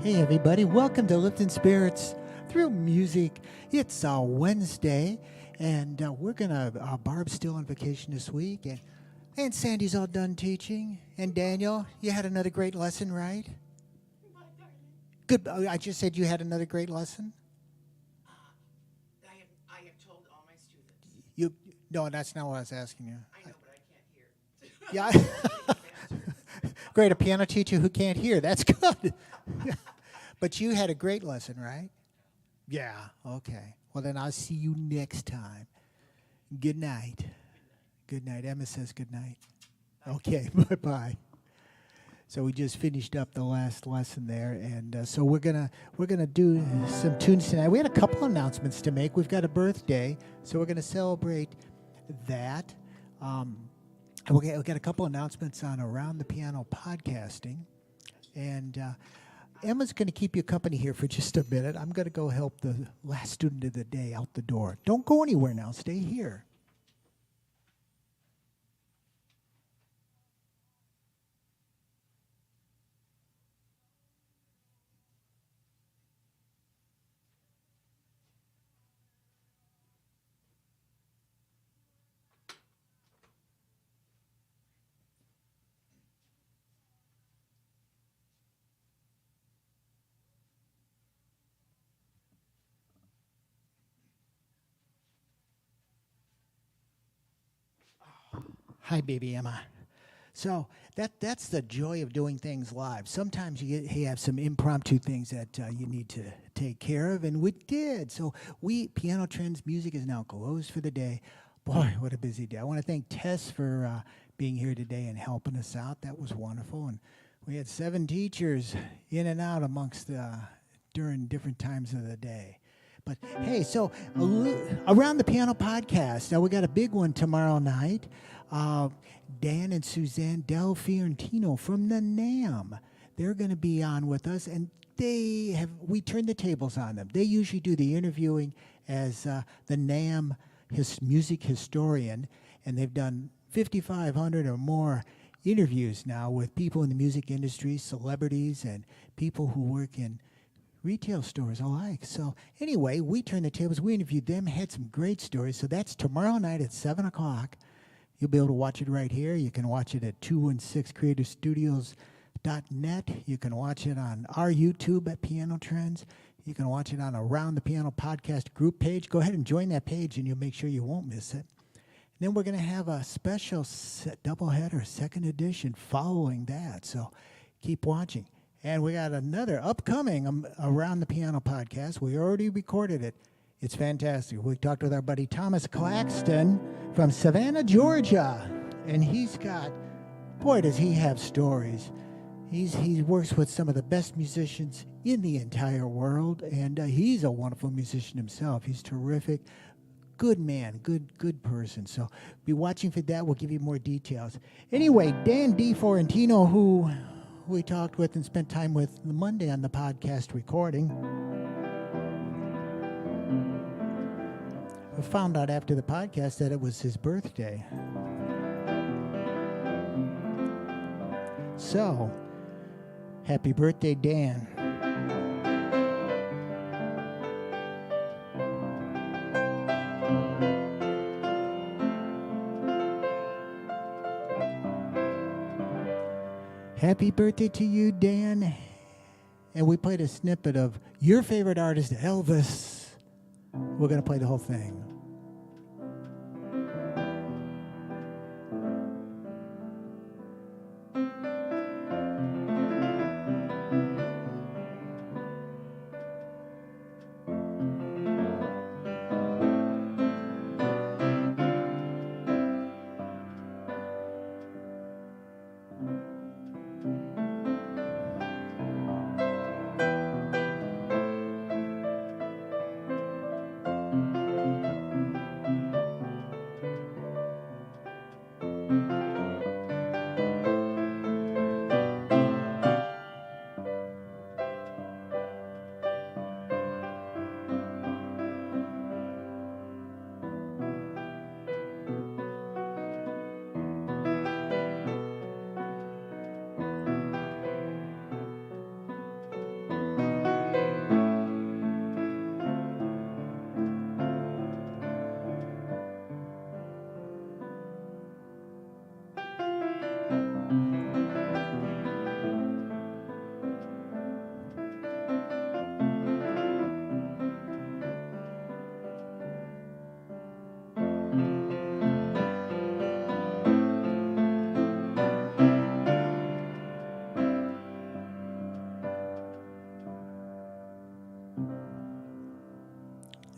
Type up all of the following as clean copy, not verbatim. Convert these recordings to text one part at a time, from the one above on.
Hey everybody, welcome to Lifting Spirits Through Music. It's Wednesday, and we're gonna. Barb's still on vacation this week, and Sandy's all done teaching. And Daniel, you had another great lesson, right? Good. I just said you had another great lesson. I have told all my students. You no, that's not what I was asking you. I know, but I can't hear. Yeah. Great, a piano teacher who can't hear. That's good. But you had a great lesson, right? Yeah. Okay. Well, then I'll see you next time. Good night. Good night. Emma says good night. Okay. Bye-bye. So we just finished up the last lesson there, and so we're gonna do some tunes tonight. We had a couple announcements to make. We've got a birthday, so we're gonna celebrate that. And we got a couple announcements on Around the Piano podcasting, and Emma's going to keep you company here for just a minute. I'm going to go help the last student of the day out the door. Don't go anywhere now. Stay here. Hi, baby Emma. So that's the joy of doing things live. Sometimes you have some impromptu things that you need to take care of, and we did. So Piano Trends Music is now closed for the day. Boy, what a busy day. I want to thank Tess for being here today and helping us out. That was wonderful. And we had 7 teachers in and out amongst during different times of the day. But hey, so Around the Piano podcast. Now we got a big one tomorrow night. Dan and Suzanne Del Fiorentino from the NAMM. They're going to be on with us, and we turned the tables on them. They usually do the interviewing as the NAMM music historian, and they've done 5,500 or more interviews now with people in the music industry, celebrities, and people who work in retail stores alike. So anyway, we turned the tables. We interviewed them, had some great stories. So that's tomorrow night at 7 o'clock. You'll be able to watch it right here. You can watch it at 216creativestudios.net. You can watch it on our YouTube at Piano Trends. You can watch it on Around the Piano podcast group page. Go ahead and join that page, and you'll make sure you won't miss it. And then we're going to have a special doubleheader, second edition, following that. So keep watching. And we got another upcoming Around the Piano podcast. We already recorded it. It's fantastic. We talked with our buddy Thomas Claxton from Savannah, Georgia. And he's got, boy, does he have stories. He works with some of the best musicians in the entire world. And he's a wonderful musician himself. He's terrific. Good man, good person. So be watching for that. We'll give you more details. Anyway, Dan DiForentino, who we talked with and spent time with Monday on the podcast recording. We found out after the podcast that it was his birthday. So, happy birthday, Dan. Happy birthday to you, Dan. And we played a snippet of your favorite artist, Elvis. We're going to play the whole thing.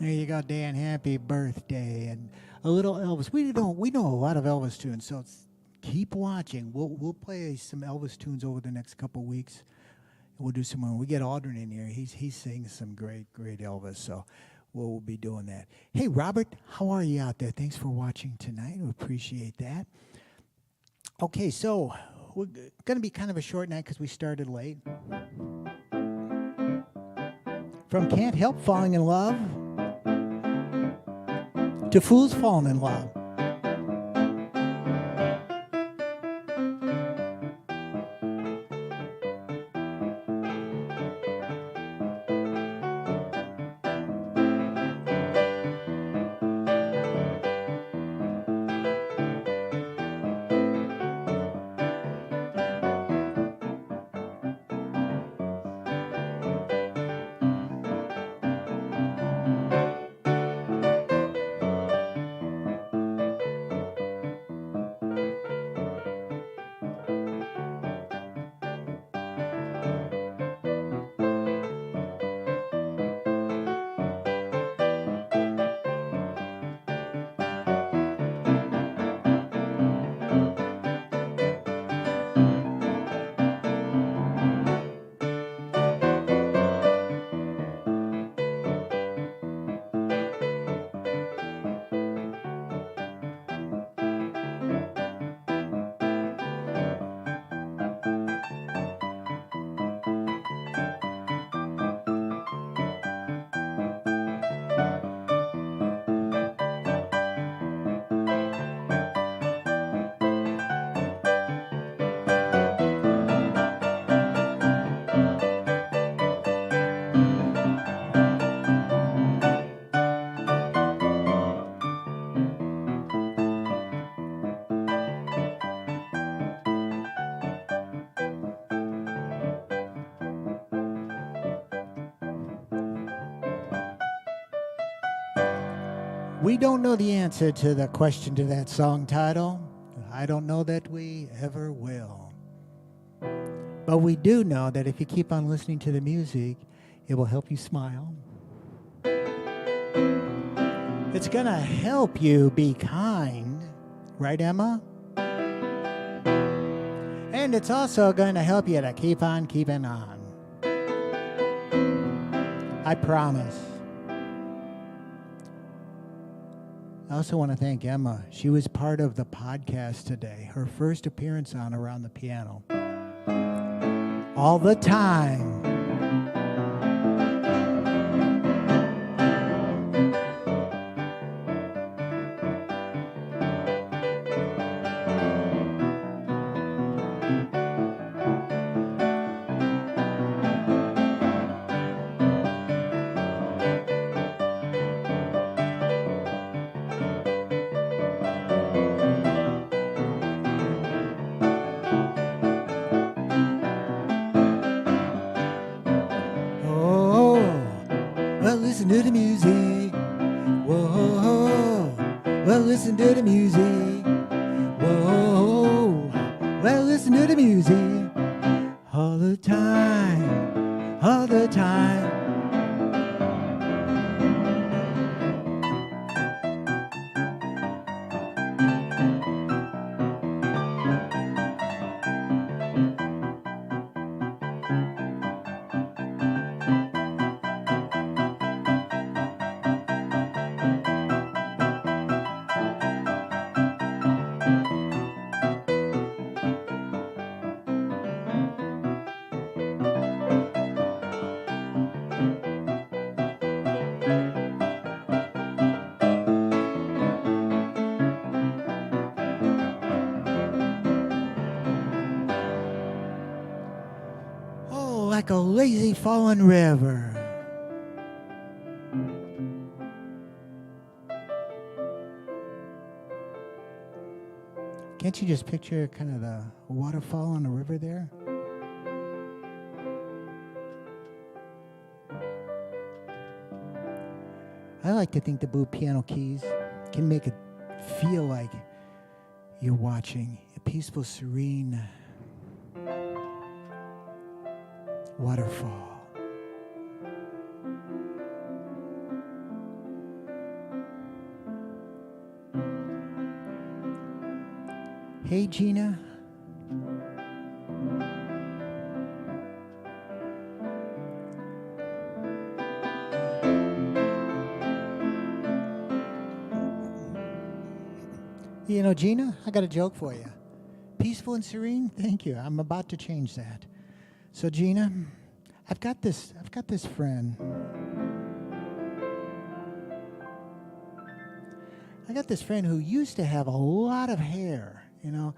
There you go, Dan. Happy birthday. And a little Elvis. We know a lot of Elvis tunes, so keep watching. We'll play some Elvis tunes over the next couple weeks. We'll do some more. We get Aldrin in here. He sings some great Elvis, so we'll be doing that. Hey, Robert, how are you out there? Thanks for watching tonight. We appreciate that. Okay, so we're going to be kind of a short night because we started late. From Can't Help Falling in Love to Fools Falling in Love. We don't know the answer to the question to that song title. I don't know that we ever will. But we do know that if you keep on listening to the music, it will help you smile. It's going to help you be kind. Right, Emma? And it's also going to help you to keep on keeping on. I promise. I also want to thank Emma. She was part of the podcast today. Her first appearance on Around the Piano. All the time. Listen to the music. Whoa. Well, listen to the music. Whoa. Well, listen to the music. All the time. All the time. Like a lazy fallen river. Can't you just picture kind of the waterfall on the river there? I like to think the blue piano keys can make it feel like you're watching a peaceful, serene waterfall. Hey, Gina. You know, Gina, I got a joke for you. Peaceful and serene? Thank you. I'm about to change that. So, Gina, I've got this friend. I got this friend who used to have a lot of hair, you know,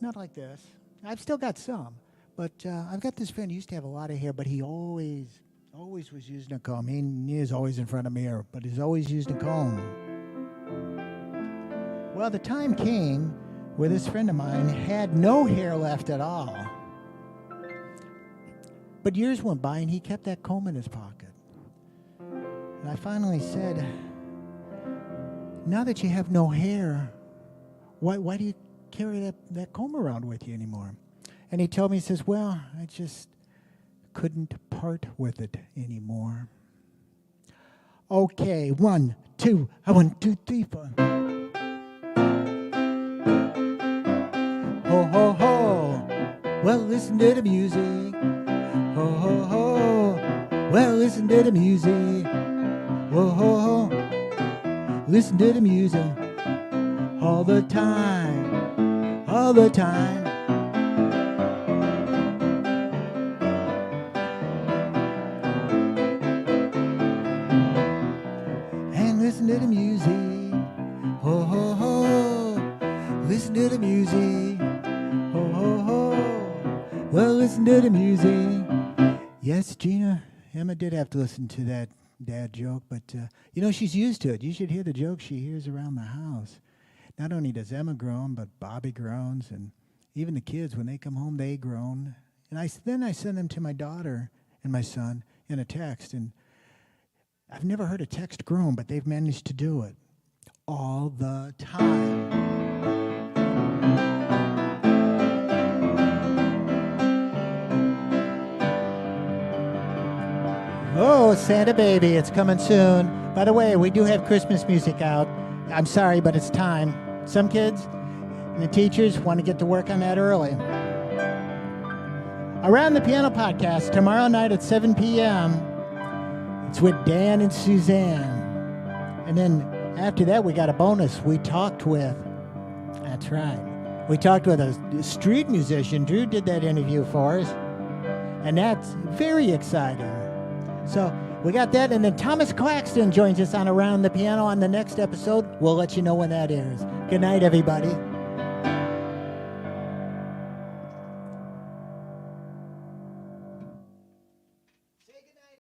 not like this. I've still got some, but I've got this friend who used to have a lot of hair, but he always was using a comb. He is always in front of a mirror, but he's always used a comb. Well, the time came where this friend of mine had no hair left at all. But years went by and he kept that comb in his pocket. And I finally said, now that you have no hair, why do you carry that comb around with you anymore? And he told me, he says, well, I just couldn't part with it anymore. Okay, 1, 2, 1, 2, 3, 4. Ho, ho, ho. Well, listen to the music. Ho, ho, ho. Well, listen to the music. Ho, ho, ho. Listen to the music. All the time. All the time. And listen to the music. Ho, ho, ho. Listen to the music. Ho, ho, ho. Well, listen to the music. Yes, Gina, Emma did have to listen to that dad joke, but, you know, she's used to it. You should hear the jokes she hears around the house. Not only does Emma groan, but Bobby groans, and even the kids, when they come home, they groan. And then I send them to my daughter and my son in a text, and I've never heard a text groan, but they've managed to do it all the time. Oh, Santa Baby, it's coming soon. By the way, we do have Christmas music out. I'm sorry, but it's time. Some kids and the teachers want to get to work on that early. Around the Piano Podcast, tomorrow night at 7 p.m., it's with Dan and Suzanne. And then after that, we got a bonus. We talked with, that's right, we talked with a street musician. Drew did that interview for us. And that's very exciting. So we got that, and then Thomas Claxton joins us on Around the Piano on the next episode. We'll let you know when that airs. Good night, everybody.